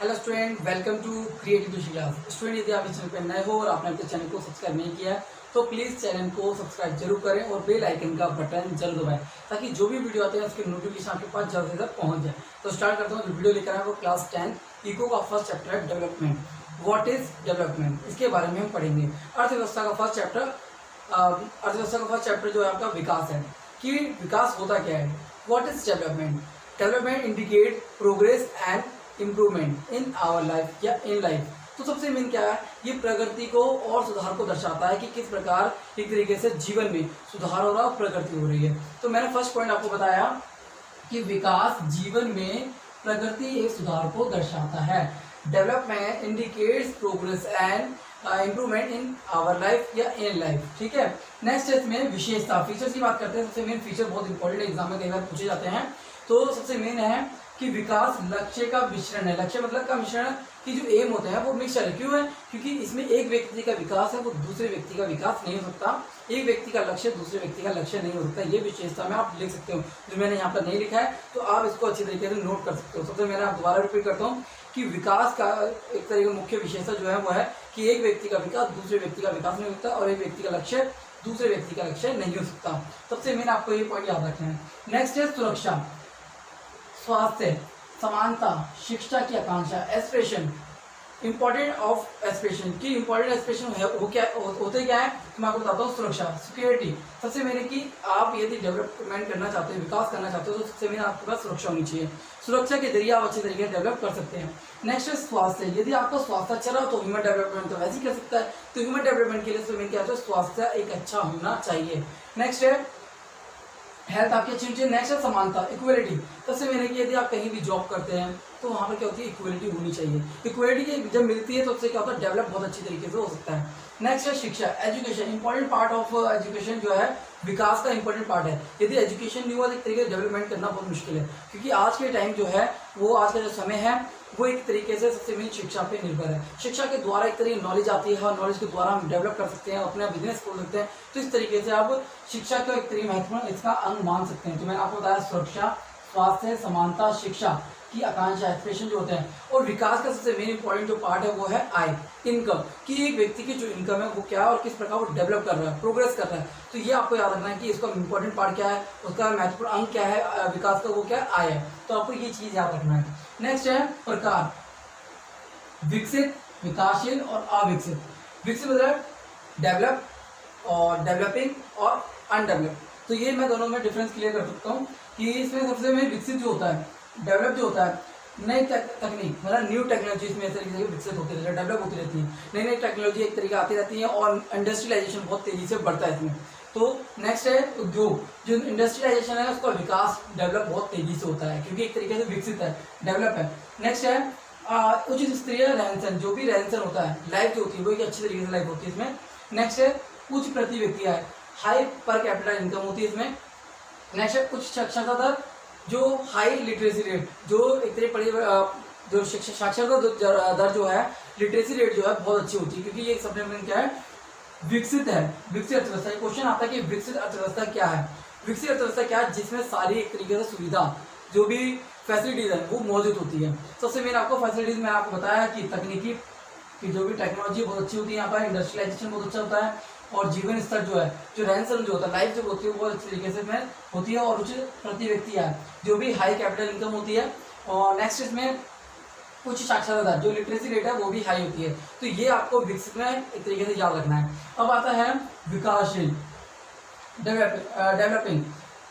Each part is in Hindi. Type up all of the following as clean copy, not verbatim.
Hello student, welcome to creative class. Student, यदि आप इस चैनल पर नए हो और आपने अपने चैनल को सब्सक्राइब नहीं किया है तो प्लीज़ चैनल को सब्सक्राइब जरूर करें और बेल आइकन का बटन जरूर दबाएं ताकि जो भी वीडियो आते हैं उसकी नोटिफिकेशन आपके पास जल्द से जल्द पहुंच जाए। तो स्टार्ट करता हूँ। जो वीडियो लेकर आए वो क्लास 10 इको का फर्स्ट चैप्टर है डेवलपमेंट। व्हाट इज डेवलपमेंट, इसके बारे में हम पढ़ेंगे। अर्थव्यवस्था का फर्स्ट चैप्टर जो है आपका विकास है कि विकास होता क्या है। What is development? Development indicate progress and improvement in our life या इन लाइफ। तो सबसे मेन क्या है, ये प्रगति को और सुधार को दर्शाता है कि किस प्रकार एक तरीके से जीवन में सुधार हो रहा है, प्रगति हो रही है। तो मैंने फर्स्ट पॉइंट आपको बताया कि विकास जीवन में प्रगति एक सुधार को दर्शाता है। Development indicates progress and improvement in our life या इन लाइफ। ठीक है। नेक्स्ट है इसमें विशेषता, फीचर्स की बात करते हैं। सबसे मेन फीचर बहुत इंपॉर्टेंट एग्जाम में कई बार पूछे जाते हैं। तो सबसे मेन है कि विकास लक्ष्य का मिश्रण है। लक्ष्य मतलब का मिश्रण की जो एम होते हैं वो मिक्सचर है। क्यों है? क्योंकि इसमें एक व्यक्ति का विकास है वो दूसरे व्यक्ति का विकास नहीं हो सकता। एक व्यक्ति का लक्ष्य दूसरे व्यक्ति का लक्ष्य नहीं हो सकता। ये विशेषता में आप लिख सकते हो, जो मैंने यहाँ पर नहीं लिखा है तो आप इसको अच्छी तरीके से नोट कर सकते हो। सबसे मैंने आप दोबारा रिपीट करता हूँ कि विकास का एक तरीके का मुख्य विशेषता जो है वो है कि एक व्यक्ति का विकास दूसरे व्यक्ति का विकास नहीं हो सकता और एक व्यक्ति का लक्ष्य दूसरे व्यक्ति का लक्ष्य नहीं हो सकता। सबसे मेन आपको ये पॉइंट याद रखना है। नेक्स्ट है सुरक्षा, स्वास्थ्य, समानता, शिक्षा की आकांक्षा, एस्पिरेशन। इंपॉर्टेंट ऑफ एस्पिरेशन की इंपॉर्टेंट एस्पिरेशन है वो क्या होते क्या है तो मैं आपको बताता हूँ। सुरक्षा, सिक्योरिटी। सबसे मेन कि आप यदि डेवलपमेंट करना चाहते हो, विकास करना चाहते हो तो सबसे मेन आपके पास सुरक्षा होनी चाहिए। सुरक्षा के जरिए आप अच्छे तरीके से डेवलप कर सकते हैं। नेक्स्ट है स्वास्थ्य। यदि आपका स्वास्थ्य अच्छा रहा तो ह्यूमन डेवलपमेंट तो वैसे ही कर सकता है। तो ह्यूमन डेवलपमेंट के लिए सबसे मेन क्या है, स्वास्थ्य एक अच्छा होना चाहिए। नेक्स्ट है हेल्थ आपकी अच्छी होनी चाहिए। नेक्स्ट है समानता, इक्वलिटी। सबसे मेन है कि यदि आप कहीं भी जॉब करते हैं तो वहाँ पर क्या होती है, इक्वलिटी होनी चाहिए। इक्वलिटी जब मिलती है तो उससे क्या होता है, डेवलप बहुत अच्छी तरीके से हो सकता है। नेक्स्ट है शिक्षा, education. Important part of education जो है विकास का इंपॉर्टेंट पार्ट है। यदि एजुकेशन नहीं हुआ तो एक तरीके से डेवलपमेंट करना बहुत मुश्किल है, क्योंकि आज के टाइम जो है वो आज का जो समय है वो एक तरीके से सबसे मेन शिक्षा पे निर्भर है। शिक्षा के द्वारा एक तरीके नॉलेज आती है और नॉलेज के द्वारा हम डेवलप कर सकते हैं, अपना बिजनेस खोल सकते हैं। तो इस तरीके से आप शिक्षा का एक तरीके महत्वपूर्ण इसका अंग मान सकते हैं। तो मैंने आपको बताया सुरक्षा, स्वास्थ्य, समानता, शिक्षा की आकांक्षा, एस्पिरेशन जो होते हैं। और विकास का सबसे मेन इंपॉर्टेंट जो पार्ट है वो है आय, इनकम, कि एक व्यक्ति की जो इनकम है वो क्या है और किस प्रकार वो डेवलप कर रहा है, प्रोग्रेस कर रहा है। तो ये आपको याद रखना है कि इसका इंपॉर्टेंट पार्ट क्या है, उसका महत्वपूर्ण अंग क्या है विकास का, वो क्या है, आय है। तो आपको ये चीज याद रखना है। नेक्स्ट है प्रकार, विकसित, विकासशील और अविकसित। विकसित मतलब डेवलप और डेवलपिंग और अनडेवलप। तो ये मैं दोनों में डिफरेंस क्लियर कर सकता हूँ कि इसमें सबसे में विकसित जो होता है, डेवलप जो होता है, नई तकनीक मतलब न्यू टेक्नोलॉजी इसमें इस तरीके से विकसित होती रहती है, डेवलप होती रहती है। नई नई टेक्नोलॉजी एक तरीके आती रहती है और इंडस्ट्रियलाइजेशन बहुत तेजी से बढ़ता है इसमें। तो नेक्स्ट है उद्योग। जो इंडस्ट्रियलाइजेशन है उसका विकास डेवलप बहुत तेजी से होता है क्योंकि एक तरीके से विकसित है, डेवलप है। नेक्स्ट है उचित स्तरीय रहन सहन। जो भी रहन सहन होता है, लाइफ जो होती है वो एक अच्छी तरीके से लाइफ होती है इसमें। नेक्स्ट है उच्च प्रति व्यक्ति आय, हाई पर कैपिटल इनकम होती है इसमें। नेक्स्ट है उच्च साक्षरता दर, जो हाई लिटरेसी रेट, जो एक तरीके पढ़ी जो साक्षरता दर जो है, लिटरेसी रेट जो है बहुत अच्छी होती है क्योंकि ये सप्लीमेंट क्या है, विकसित है। विकसित अर्थव्यवस्था, क्वेश्चन आता है कि विकसित अर्थव्यवस्था क्या है। विकसित अर्थव्यवस्था क्या है, जिसमें सारी एक तरीके से सुविधा जो भी फैसिलिटीज है वो मौजूद होती है। सबसे मेन आपको फैसिलिटीज में आपको बताया कि तकनीकी की जो भी टेक्नोलॉजी बहुत अच्छी होती है, यहाँ पर इंडस्ट्रियलाइजेशन बहुत अच्छा होता है और जीवन स्तर जो है, जो रहन सहन जो होता है, लाइफ जो होती है वो अच्छी तरीके से में होती है और उच्च प्रति व्यक्ति है, जो भी हाई कैपिटल इनकम होती है। और नेक्स्ट इसमें उच्च साक्षरता दर, जो लिटरेसी रेट है वो भी हाई होती है। तो ये आपको विकसित में एक तरीके से याद रखना है। अब आता है विकासशील, डेवलपिंग।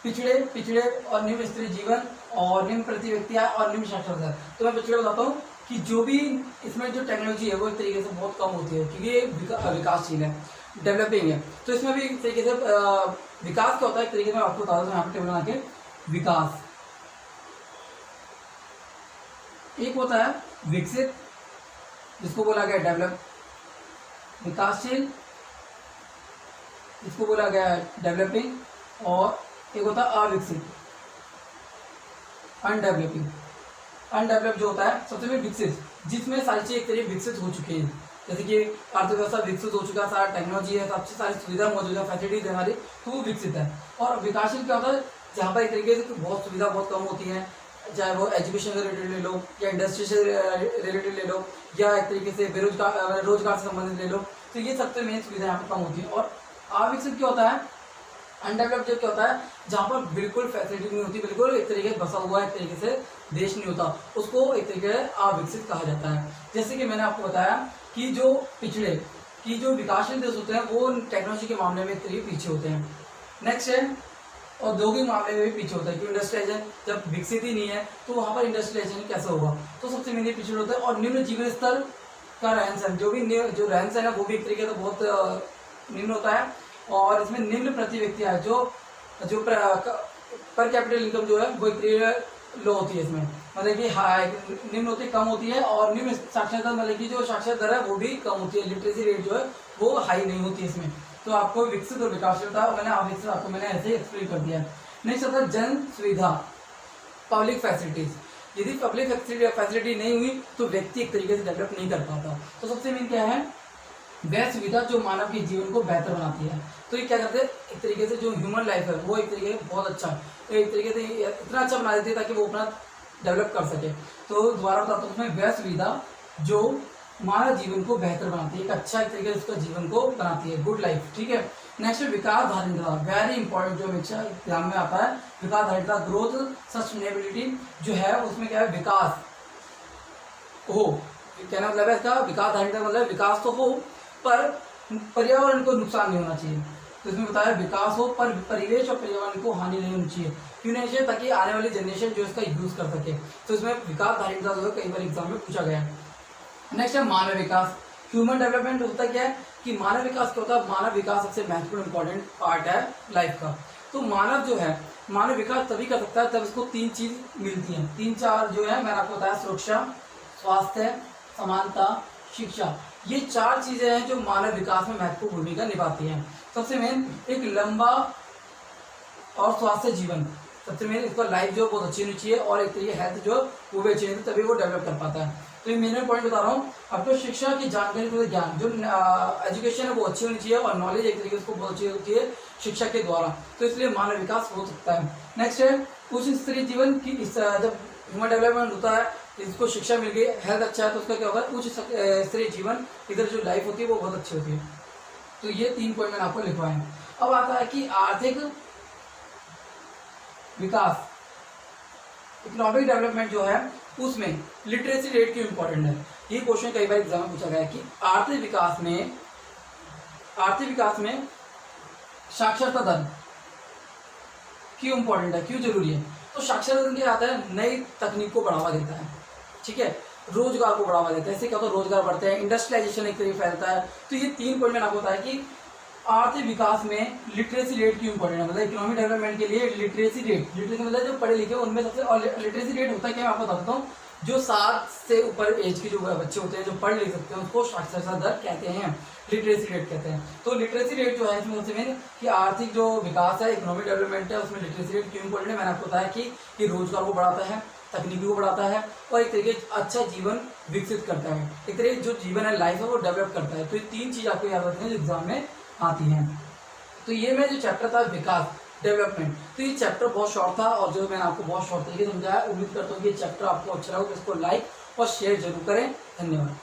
पिछड़े और निम्न स्तरीय जीवन और निम्न प्रति व्यक्ति आय और निम्न साक्षरता दर। तो मैं पिछड़े बताता हूँ कि जो भी इसमें जो टेक्नोलॉजी है वो एक तरीके से बहुत कम होती है क्योंकि ये विकासशील है, डेवलपिंग है। तो इसमें भी एक तरीके से विकास क्या होता है, एक तरीके से मैं आपको बता दूँ यहाँ पर टेबल बना के। विकास एक होता है विकसित, जिसको बोला गया डेवलप, विकासशील जिसको बोला गया है डेवलपिंग, और एक होता है अविकसित, अनडेवलपिंग। अनडेवलप जो होता है सबसे पहले विकसित, जिसमें सारी चीज़ एक तरीके विकसित हो चुकी है, जैसे कि अर्थव्यवस्था विकसित हो चुका है, सारा टेक्नोलॉजी है, सबसे सारी सुविधा मौजूद है, फैसिलिटीज है हमारी, तो वो विकसित है। और विकासशील क्या होता है, जहाँ पर एक तरीके से बहुत सुविधा बहुत कम होती है, चाहे वो एजुकेशन से रिलेटेड ले लो या इंडस्ट्री से रिलेटेड ले लो या एक तरीके से रोजगार से संबंधित ले लो, तो ये सबसे मेन सुविधा यहाँ पर कम होती है। और अविकसित क्या होता है, अनडेवलप्ड जो क्या होता है, जहाँ पर बिल्कुल फैसिलिटी नहीं होती, बिल्कुल एक तरीके से बसा हुआ एक तरीके से देश नहीं होता, उसको एक तरीके से अविकसित कहा जाता है। जैसे कि मैंने आपको बताया कि जो पिछड़े कि जो विकासशील देश होते हैं वो टेक्नोलॉजी के मामले में एक तरीके पीछे होते हैं। नेक्स्ट है औद्योगिक मामले में भी पीछे होता है, क्योंकि इंडस्ट्रियलाइजेशन जब विकसित ही नहीं है तो वहाँ पर इंडस्ट्रियलाइजेशन कैसे होगा, तो सबसे मेन पीछे होता है। और निम्न जीवन स्तर का रहन सहन, जो रहन सहन है वो भी एक तरीके से बहुत निम्न होता है। और इसमें निम्न प्रति व्यक्ति है, जो पर कैपिटल इनकम जो है वो एक लो होती है इसमें, मतलब कि हाई निम्न होती है, कम होती है। और निम्न साक्षरता मतलब कि जो साक्षरता दर है वो भी कम होती है, लिटरेसी रेट जो है वो हाई नहीं होती है इसमें। तो आपको विकसित और विकासशीलता मैंने अविकसित आपको मैंने ऐसे ही एक्सप्लेन कर दिया है। नेक्स्ट होता है जन सुविधा, पब्लिक फैसिलिटीज। यदि पब्लिक फैसिलिटी नहीं हुई तो व्यक्ति एक तरीके से डेवलप नहीं कर पाता। तो सबसे मेन क्या है, वह सुविधा जो मानव के जीवन को बेहतर बनाती है। तो ये क्या करते हैं, एक तरीके से जो ह्यूमन लाइफ है वो एक तरीके से बहुत अच्छा, तो एक तरीके से इतना अच्छा बना देती है ताकि वो अपना डेवलप कर सके। तो दोबारा बताता हूँ, उसमें वह सुविधा जो मानव जीवन को बेहतर बनाती है, एक अच्छा एक तरीके से उसका जीवन को बनाती है, गुड लाइफ। ठीक है। नेक्स्ट विकास धारिता, वेरी इंपॉर्टेंट जो हमेशा ध्यान में आता है, विकास धारिता ग्रोथ सस्टेनेबिलिटी जो है उसमें क्या है, विकास हो, कहना मतलब है इसका विकास धारिता मतलब विकास तो हो पर पर्यावरण को नुकसान नहीं होना चाहिए। तो इसमें बताया विकास हो पर परिवेश और पर्यावरण को हानि नहीं होनी चाहिए। क्यों नहीं चाहिए, ताकि आने वाली जनरेशन जो इसका यूज कर सके। तो इसमें विकास धारिता जो है कई बार एग्जाम में पूछा गया है। नेक्स्ट है मानव विकास, ह्यूमन डेवलपमेंट होता क्या है कि मानव विकास क्या होता है, मानव विकास सबसे महत्वपूर्ण इंपॉर्टेंट पार्ट है लाइफ का। तो मानव जो है मानव विकास तभी कर सकता है जब इसको तीन चीज मिलती हैं, तीन चार जो है मैंने आपको बताया, सुरक्षा, स्वास्थ्य, समानता, शिक्षा। ये चार चीजें हैं जो मानव विकास में महत्वपूर्ण भूमिका निभाती हैं। सबसे मेन एक लंबा और स्वास्थ्य जीवन, सबसे मेन इसका लाइफ जो बहुत अच्छी होनी चाहिए और एक तरीके हेल्थ जो वो भी अच्छी होती है, तभी वो डेवलप कर पाता है। तो ये मेन पॉइंट बता रहा हूँ। अब तो शिक्षा की जानकारी तो ज्ञान जो एजुकेशन है वो अच्छी होनी चाहिए और नॉलेज एक तरीके से बहुत अच्छी होती है शिक्षा के द्वारा, तो इसलिए मानव विकास हो सकता है। नेक्स्ट है उच्च स्तरीय जीवन की, जब ह्यूमन डेवलपमेंट होता है, इसको शिक्षा मिल गई, हेल्थ अच्छा है, तो उसका क्या होगा, उच्च स्तरीय जीवन, इधर जो लाइफ होती है वो बहुत अच्छी होती है। तो ये 3 पॉइंट मैंने आपको लिखवाए हैं। अब आता है कि आर्थिक विकास, इकोनॉमिक डेवलपमेंट जो है उसमें लिटरेसी रेट क्यों इंपॉर्टेंट है। ये क्वेश्चन कई बार एग्जाम में पूछा गया है कि आर्थिक विकास में साक्षरता दर क्यों इंपॉर्टेंट है, क्यों जरूरी है। तो साक्षरता दर क्या आता है, नई तकनीक को बढ़ावा देता है, ठीक है, रोजगार को बढ़ावा देता है, इससे क्या होता है रोजगार बढ़ते हैं, इंडस्ट्रियलाइजेशन एक तरीके फैलता है। तो ये 3 पॉइंट मैंने आपको बताया कि आर्थिक विकास में लिटरेसी रेट क्यों इंपॉर्टेंट है, मतलब इकोनॉमिक डेवलपमेंट के लिए लिटरेसी रेट मतलब जो पढ़े लिखे उनमें सबसे, और लिटरेसी रेट होता है क्या मैं आपको बताता हूँ, जो 7 से ऊपर एज के जो बच्चे होते हैं जो पढ़ लिख सकते हैं उसको साक्षरता दर कहते हैं, लिटरेसी रेट कहते हैं। तो लिटरेसी रेट जो है इसमें सबसे मेन कि आर्थिक जो विकास है, इकोनॉमिक डेवलपमेंट है, उसमें लिटरेसी रेट क्यों इंपॉर्टेंट है, मैंने आपको बताया कि रोजगार को बढ़ाता है, तकनीकी को बढ़ाता है और एक तरीके अच्छा जीवन विकसित करता है, एक तरीके जो जीवन है लाइफ है वो डेवलप करता है। तो ये 3 चीज आपको याद रखनी है जो एग्जाम में आती हैं। तो ये मेरा जो चैप्टर था विकास डेवलपमेंट, तो ये चैप्टर बहुत शॉर्ट था और जो मैंने आपको बहुत शॉर्ट तरीके से समझाया। उम्मीद करता हूँ कि ये चैप्टर आपको अच्छा लगा, तो इसको लाइक और शेयर जरूर करें। धन्यवाद।